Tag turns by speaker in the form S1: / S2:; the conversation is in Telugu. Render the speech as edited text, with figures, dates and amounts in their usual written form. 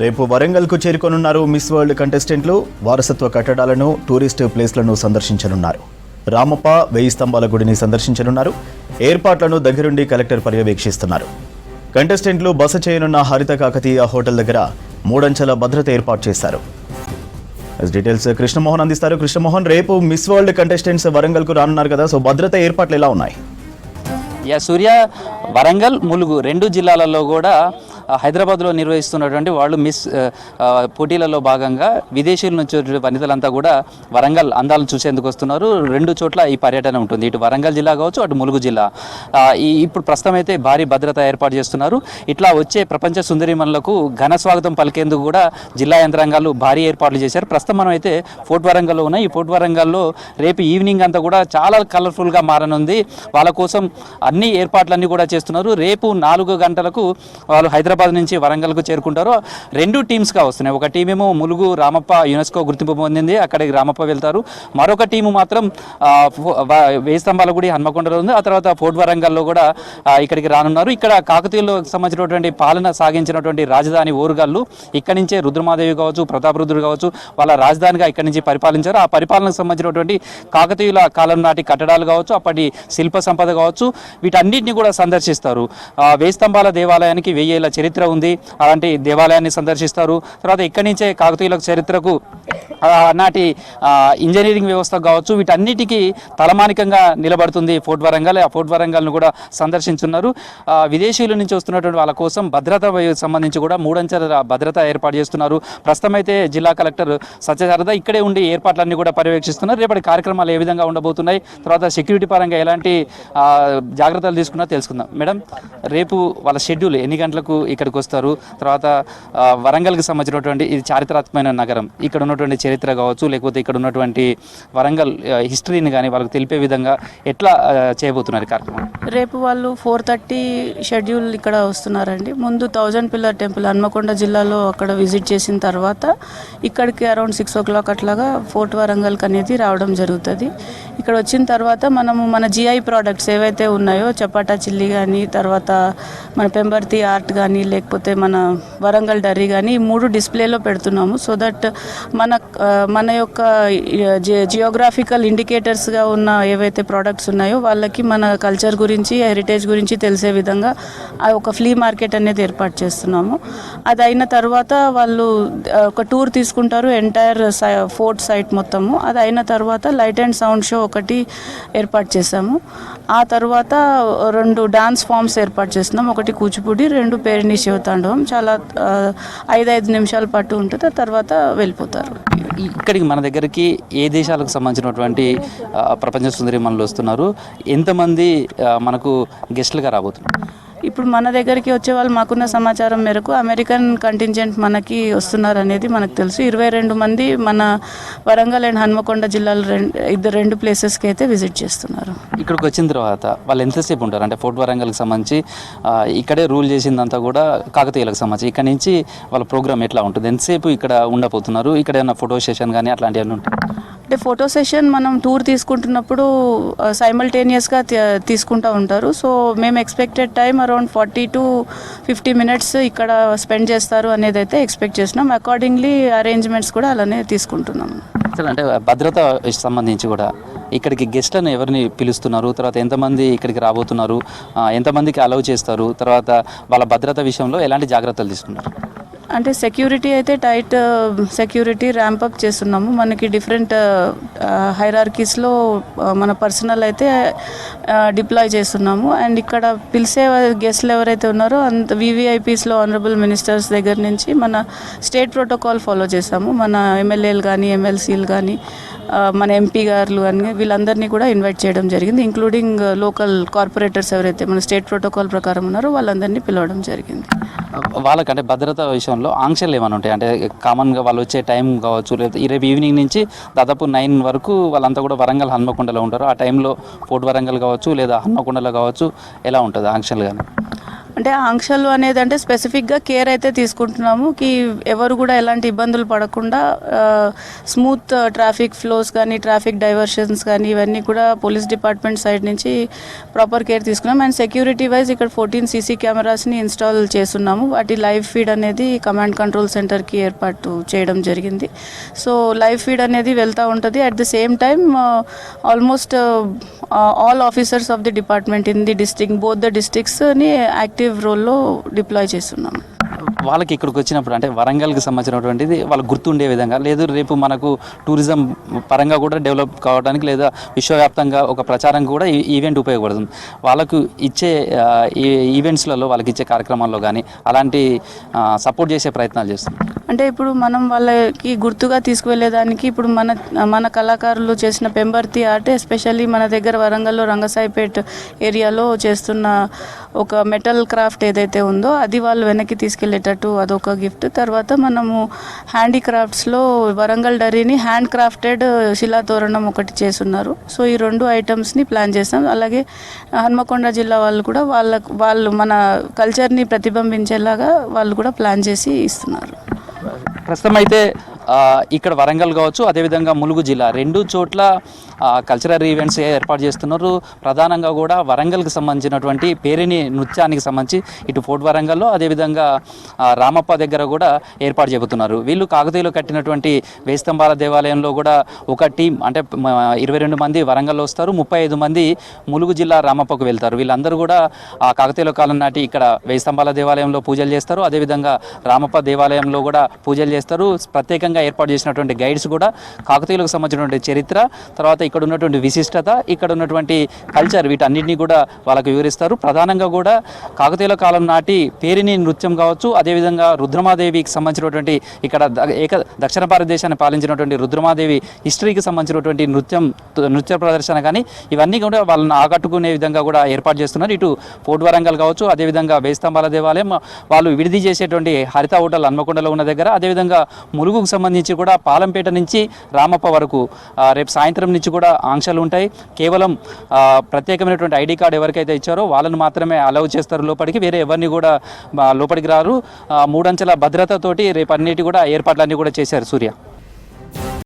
S1: రేపు వరంగల్కు చేరుకోనున్నారు మిస్ వరల్డ్ కంటెస్టెంట్లు. వారసత్వ కట్టడాలను, టూరిస్ట్ ప్లేస్లను సందర్శించనున్నారు. రామప్ప, 1000 స్తంభాల గుడిని సందర్శించనున్నారు. ఏర్పాట్లను దగ్గరుండి కలెక్టర్ పర్యవేక్షిస్తున్నారు. కంటెస్టెంట్లు బస చేయనున్న హరిత కాకతీయ హోటల్ దగ్గర 3 అంచెల భద్రత ఏర్పాటు చేశారు. డీటెయిల్స్ కృష్ణమోహన్ అందిస్తారు. కృష్ణమోహన్, రేపు మిస్ వరల్డ్ కంటెస్టెంట్స్ వరంగల్కు రానున్నారు కదా, సో భద్రత ఏర్పాట్లు ఎలా ఉన్నాయి?
S2: సూర్య, వరంగల్, ములుగు 2 జిల్లాలలో కూడా హైదరాబాద్లో నిర్వహిస్తున్నటువంటి వాళ్ళు మిస్ పోటీలలో భాగంగా విదేశీయుల నుంచి వనితలంతా కూడా వరంగల్ అందాలను చూసేందుకు వస్తున్నారు. 2 చోట్ల ఈ పర్యటన ఉంటుంది. ఇటు వరంగల్ జిల్లా కావచ్చు, అటు ములుగు జిల్లా. ఇప్పుడు ప్రస్తుతం అయితే భారీ భద్రత ఏర్పాటు చేస్తున్నారు. ఇట్లా వచ్చే ప్రపంచ సుందరిమణులకు ఘన స్వాగతం పలికేందుకు కూడా జిల్లా యంత్రాంగాలు భారీ ఏర్పాట్లు చేశారు. ప్రస్తుతం మనం అయితే ఫోర్ట్ వరంగల్లో ఉన్నాయి. ఈ ఫోర్ట్ వరంగల్లో రేపు ఈవినింగ్ అంతా కూడా చాలా కలర్ఫుల్గా మారనుంది. వాళ్ళ కోసం అన్ని ఏర్పాట్లన్నీ కూడా చేస్తున్నారు. రేపు 4 గంటలకు వాళ్ళు హైదరాబాద్ నుంచి వరంగల్కు చేరుకుంటారు. 2 టీమ్స్గా వస్తున్నాయి. ఒక టీం ఏమో ములుగు రామప్ప యునెస్కో గుర్తింపు పొందింది, అక్కడికి రామప్ప వెళ్తారు. మరొక టీము మాత్రం 1000 స్తంభాల గుడి హన్మకొండలో ఉంది. ఆ తర్వాత ఫోర్ట్ వరంగల్లో కూడా ఇక్కడికి రానున్నారు. ఇక్కడ కాకతీయులకు సంబంధించినటువంటి పాలన సాగించినటువంటి రాజధాని ఓరుగల్లు. ఇక్కడి నుంచే రుద్రమాదేవి కావచ్చు, ప్రతాపరుద్రుడు కావచ్చు, వాళ్ళ రాజధానిగా ఇక్కడి నుంచి పరిపాలించారు. ఆ పరిపాలనకు సంబంధించినటువంటి కాకతీయుల కాలం నాటి కట్టడాలు కావచ్చు, అప్పటి శిల్ప సంపద కావచ్చు, వీటన్నిటిని కూడా సందర్శిస్తారు. 1000 స్తంభాల దేవాలయానికి 1000 ఏళ్ల చరిత్ర ఉంది. అలాంటి దేవాలయాన్ని సందర్శిస్తారు. తర్వాత ఇక్కడి నుంచే కాకతీయుల చరిత్రకు, నాటి ఇంజనీరింగ్ వ్యవస్థ కావచ్చు, వీటన్నిటికీ తలమానికంగా నిలబడుతుంది ఫోర్ట్ వరంగల్. ఆ ఫోర్ట్ వరంగల్ను కూడా సందర్శించున్నారు. విదేశీయుల నుంచి వస్తున్నటువంటి వాళ్ళ కోసం భద్రత సంబంధించి కూడా 3 అంచెల భద్రత ఏర్పాటు చేస్తున్నారు. ప్రస్తుతం అయితే జిల్లా కలెక్టర్ సత్యశారద ఇక్కడే ఉండి ఏర్పాట్లన్నీ కూడా పర్యవేక్షిస్తున్నారు. రేపటి కార్యక్రమాలు ఏ విధంగా ఉండబోతున్నాయి, తర్వాత సెక్యూరిటీ పరంగా ఎలాంటి జాగ్రత్తలు తీసుకున్నా తెలుసుకుందాం. మేడం, రేపు వాళ్ళ షెడ్యూల్ ఎన్ని గంటలకు ఇక్కడికి వస్తారు? తర్వాత వరంగల్కి సంబంధించినటువంటి ఇది చారిత్రాత్మకమైన నగరం, ఇక్కడ ఉన్నటువంటి చరిత్ర కావచ్చు, లేకపోతే ఇక్కడ ఉన్నటువంటి వరంగల్ హిస్టరీని కానీ వాళ్ళకి తెలిపే విధంగా ఎట్లా చేయబోతున్నారు కార్యక్రమం?
S3: రేపు వాళ్ళు 4:30 షెడ్యూల్ ఇక్కడ వస్తున్నారండి. ముందు 1000 పిల్లర్ టెంపుల్ హన్మకొండ జిల్లాలో అక్కడ విజిట్ చేసిన తర్వాత ఇక్కడికి అరౌండ్ 6 o'clock అట్లాగా ఫోర్ట్ వరంగల్కి అనేది రావడం జరుగుతుంది. ఇక్కడ వచ్చిన తర్వాత మనము మన జిఐ ప్రోడక్ట్స్ ఏవైతే ఉన్నాయో, చపాటా చిల్లీ కానీ, తర్వాత మన పెంబర్తి ఆర్ట్ కానీ, లేకపోతే మన వరంగల్ డర్రీ కానీ, ఈ 3 డిస్ప్లేలో పెడుతున్నాము. సో దట్ మన యొక్క జియోగ్రాఫికల్ ఇండికేటర్స్గా ఉన్న ఏవైతే ప్రోడక్ట్స్ ఉన్నాయో వాళ్ళకి మన కల్చర్ గురించి, హెరిటేజ్ గురించి తెలిసే విధంగా ఒక ఫ్లీ మార్కెట్ అనేది ఏర్పాటు చేస్తున్నాము. అది అయిన తర్వాత వాళ్ళు ఒక టూర్ తీసుకుంటారు ఎంటైర్ ఫోర్ట్ సైట్ మొత్తము. అది అయిన తర్వాత లైట్ అండ్ సౌండ్ షో ఒకటి ఏర్పాటు చేసాము. ఆ తర్వాత 2 డాన్స్ ఫామ్స్ ఏర్పాటు చేస్తున్నాం. ఒకటి కూచిపూడి, 2 పేరిణి శివతాండవం. చాలా 5 నిమిషాల పాటు ఉంటుంది. ఆ తర్వాత వెళ్ళిపోతారు.
S2: ఇక్కడికి మన దగ్గరికి ఏ దేశాలకు సంబంధించినటువంటి ప్రపంచ సుందరి మనలు వస్తున్నారు? ఎంతమంది మనకు గెస్టులుగా రాబోతున్నారు?
S3: ఇప్పుడు మన దగ్గరికి వచ్చే వాళ్ళు మాకున్న సమాచారం మేరకు అమెరికన్ కంటింజెంట్ మనకి వస్తున్నారు అనేది మనకు తెలుసు. 22 మంది మన వరంగల్ అండ్ హన్మకొండ జిల్లాలో 2 ప్లేసెస్కి అయితే విజిట్ చేస్తున్నారు.
S2: ఇక్కడికి వచ్చిన తర్వాత వాళ్ళు ఎంతసేపు ఉంటారు? అంటే ఫోర్ట్ వరంగల్కి సంబంధించి ఇక్కడే రూల్ చేసిందంతా కూడా కాకతీయులకు సంబంధించి ఇక్కడ నుంచి వాళ్ళ ప్రోగ్రామ్ ఎట్లా ఉంటుంది? ఎంతసేపు ఇక్కడ ఉండబోతున్నారు? ఇక్కడ ఏమైనా ఫోటో సెషన్ కానీ అట్లాంటివన్నీ ఉంటాయి?
S3: అంటే ఫోటో సెషన్ మనం టూర్ తీసుకుంటున్నప్పుడు సైమల్టేనియస్గా తీసుకుంటూ ఉంటారు. సో మేము expected time around 40 to 50 minutes ఇక్కడ స్పెండ్ చేస్తారు అనేది అయితే ఎక్స్పెక్ట్ చేస్తున్నాం. అకార్డింగ్లీ అరేంజ్మెంట్స్ కూడా అలానే తీసుకుంటున్నాం.
S2: అంటే భద్రత సంబంధించి కూడా ఇక్కడికి గెస్ట్లను ఎవరిని పిలుస్తున్నారు? తర్వాత ఎంతమంది ఇక్కడికి రాబోతున్నారు? ఎంతమందికి అలౌ చేస్తారు? తర్వాత వాళ్ళ భద్రత విషయంలో ఎలాంటి జాగ్రత్తలు తీసుకున్నారు?
S3: అంటే సెక్యూరిటీ అయితే టైట్ సెక్యూరిటీ ర్యాంపప్ చేస్తున్నాము. మనకి డిఫరెంట్ హైరార్కీస్లో మన పర్సనల్ అయితే డిప్లాయ్ చేస్తున్నాము. అండ్ ఇక్కడ పిలిచే గెస్ట్లు ఎవరైతే ఉన్నారో వివిఐపీస్లో ఆనరబుల్ మినిస్టర్స్ దగ్గర నుంచి మన స్టేట్ ప్రోటోకాల్ ఫాలో చేసాము. మన ఎమ్మెల్యేలు కానీ, ఎమ్మెల్సీలు కానీ, మన ఎంపీ గారు కానీ వీళ్ళందరినీ కూడా ఇన్వైట్ చేయడం జరిగింది. ఇంక్లూడింగ్ లోకల్ కార్పొరేటర్స్ ఎవరైతే మన స్టేట్ ప్రోటోకాల్ ప్రకారం ఉన్నారో వాళ్ళందరినీ పిలవడం జరిగింది.
S2: వాళ్ళకంటే భద్రత విషయంలో ఆంక్షలు ఏమైనా ఉంటాయి? అంటే కామన్గా వాళ్ళు వచ్చే టైం కావచ్చు, లేదా రేపు ఈవినింగ్ నుంచి దాదాపు 9 వరకు వాళ్ళంతా కూడా వరంగల్ హన్మకొండలో ఉంటారు. ఆ టైంలో ఫోర్ట్ వరంగల్ కావచ్చు, లేదా హన్మకొండలో కావచ్చు, ఎలా ఉంటుంది ఆంక్షలు కానీ?
S3: అంటే ఆంక్షలు అనేది అంటే స్పెసిఫిక్గా కేర్ అయితే తీసుకుంటున్నాము కి ఎవరు కూడా ఎలాంటి ఇబ్బందులు పడకుండా స్మూత్ ట్రాఫిక్ ఫ్లోస్ కానీ ట్రాఫిక్ డైవర్షన్స్ కానీ ఇవన్నీ కూడా పోలీస్ డిపార్ట్మెంట్ సైడ్ నుంచి ప్రాపర్ కేర్ తీసుకున్నాం. అండ్ సెక్యూరిటీ వైజ్ ఇక్కడ 14 సీసీ కెమెరాస్ని ఇన్స్టాల్ చేస్తున్నాము. వాటి లైవ్ ఫీడ్ అనేది కమాండ్ కంట్రోల్ సెంటర్కి ఏర్పాటు చేయడం జరిగింది. సో లైవ్ ఫీడ్ అనేది వెళ్తూ ఉంటుంది. At the same time almost all officers of the department in the district both the డిస్ట్రిక్ట్స్ని యాక్టివ్ రోల్లో డిప్లాయ్ చేస్తున్నాము.
S2: వాళ్ళకి ఇక్కడికి వచ్చినప్పుడు అంటే వరంగల్కి సంబంధించినటువంటిది వాళ్ళకి గుర్తుండే విధంగా లేదు రేపు మనకు టూరిజం పరంగా కూడా డెవలప్ కావడానికి లేదా విశ్వవ్యాప్తంగా ఒక ప్రచారం కూడా ఈ ఈవెంట్ ఉపయోగపడుతుంది. వాళ్ళకు ఇచ్చే ఈవెంట్స్లలో వాళ్ళకి ఇచ్చే కార్యక్రమాల్లో కానీ అలాంటి సపోర్ట్ చేసే ప్రయత్నాలు చేస్తుంది.
S3: అంటే ఇప్పుడు మనం వాళ్ళకి గుర్తుగా తీసుకువెళ్ళేదానికి ఇప్పుడు మన కళాకారులు చేసిన పెంబర్తి ఆర్ట్ ఎస్పెషల్లీ మన దగ్గర వరంగల్లో రంగసాయిపేట్ ఏరియాలో చేస్తున్న ఒక మెటల్ క్రాఫ్ట్ ఏదైతే ఉందో అది వాళ్ళు వెనక్కి తీసుకెళ్ళేటట్టు అదొక గిఫ్ట్. తర్వాత మనము హ్యాండీక్రాఫ్ట్స్లో వరంగల్ డరీని హ్యాండ్ క్రాఫ్టెడ్ శిలాతోరణం ఒకటి చేస్తున్నారు. సో ఈ 2 ఐటమ్స్ని ప్లాన్ చేస్తాం. అలాగే హన్మకొండ జిల్లా వాళ్ళు కూడా వాళ్ళు మన కల్చర్ని ప్రతిబింబించేలాగా వాళ్ళు కూడా ప్లాన్ చేసి ఇస్తున్నారు.
S2: ప్రస్తుతం అయితే ఇక్కడ వరంగల్ కావచ్చు అదేవిధంగా ములుగు జిల్లా 2 చోట్ల కల్చరల్ ఈవెంట్స్ ఏర్పాటు చేస్తున్నారు. ప్రధానంగా కూడా వరంగల్కి సంబంధించినటువంటి పేరిని నృత్యానికి సంబంధించి ఇటు ఫోర్ట్ వరంగల్లో అదేవిధంగా రామప్ప దగ్గర కూడా ఏర్పాటు చెబుతున్నారు. వీళ్ళు కాకతీయులు కట్టినటువంటి వేయి స్తంభాల దేవాలయంలో కూడా ఒక టీం అంటే 22 మంది వరంగల్లో వస్తారు, 35 మంది ములుగు జిల్లా రామప్పకు వెళ్తారు. వీళ్ళందరూ కూడా ఆ కాకతీయుల కాలం నాటి ఇక్కడ వేయి స్తంభాల దేవాలయంలో పూజలు చేస్తారు. అదేవిధంగా రామప్ప దేవాలయంలో కూడా పూజలు చేస్తారు. ప్రత్యేకంగా ఏర్పాటు చేసినటువంటి గైడ్స్ కూడా కాకతీయులకు సంబంధించినటువంటి చరిత్ర, తర్వాత ఇక్కడ ఉన్నటువంటి విశిష్టత, ఇక్కడ ఉన్నటువంటి కల్చర్ వీటన్నిటిని కూడా వాళ్ళకు వివరిస్తారు. ప్రధానంగా కూడా కాకతీయుల కాలం నాటి పేరిని నృత్యం కావచ్చు, అదేవిధంగా రుద్రమాదేవికి సంబంధించినటువంటి ఇక్కడ దక్షిణ భారతదేశాన్ని పాలించినటువంటి రుద్రమాదేవి హిస్టరీకి సంబంధించినటువంటి నృత్య ప్రదర్శన కానీ ఇవన్నీ కూడా వాళ్ళని ఆకట్టుకునే విధంగా కూడా ఏర్పాటు చేస్తున్నారు. ఇటు ఫోర్ట్ వరంగల్ కావచ్చు, అదేవిధంగా వేయి స్తంభాల దేవాలయం వాళ్ళు విడిది చేసేటువంటి హరిత హోటల్ హన్మకొండలో ఉన్న దగ్గర, అదేవిధంగా ములుగుకు సంబంధించి కూడా పాలంపేట నుంచి రామప్ప వరకు రేపు సాయంత్రం నుంచి కూడా ఆంక్షలు ఉంటాయి. కేవలం ప్రత్యేకమైనటువంటి ఐడి కార్డు ఎవరికైతే ఇచ్చారో వాళ్ళని మాత్రమే అలౌ చేస్తారు లోపలికి, వేరే ఎవరిని కూడా లోపలికి రారు. 3 అంచెల భద్రతతోటి రేపు అన్నిటి కూడా ఏర్పాట్లన్నీ కూడా చేశారు. సూర్య.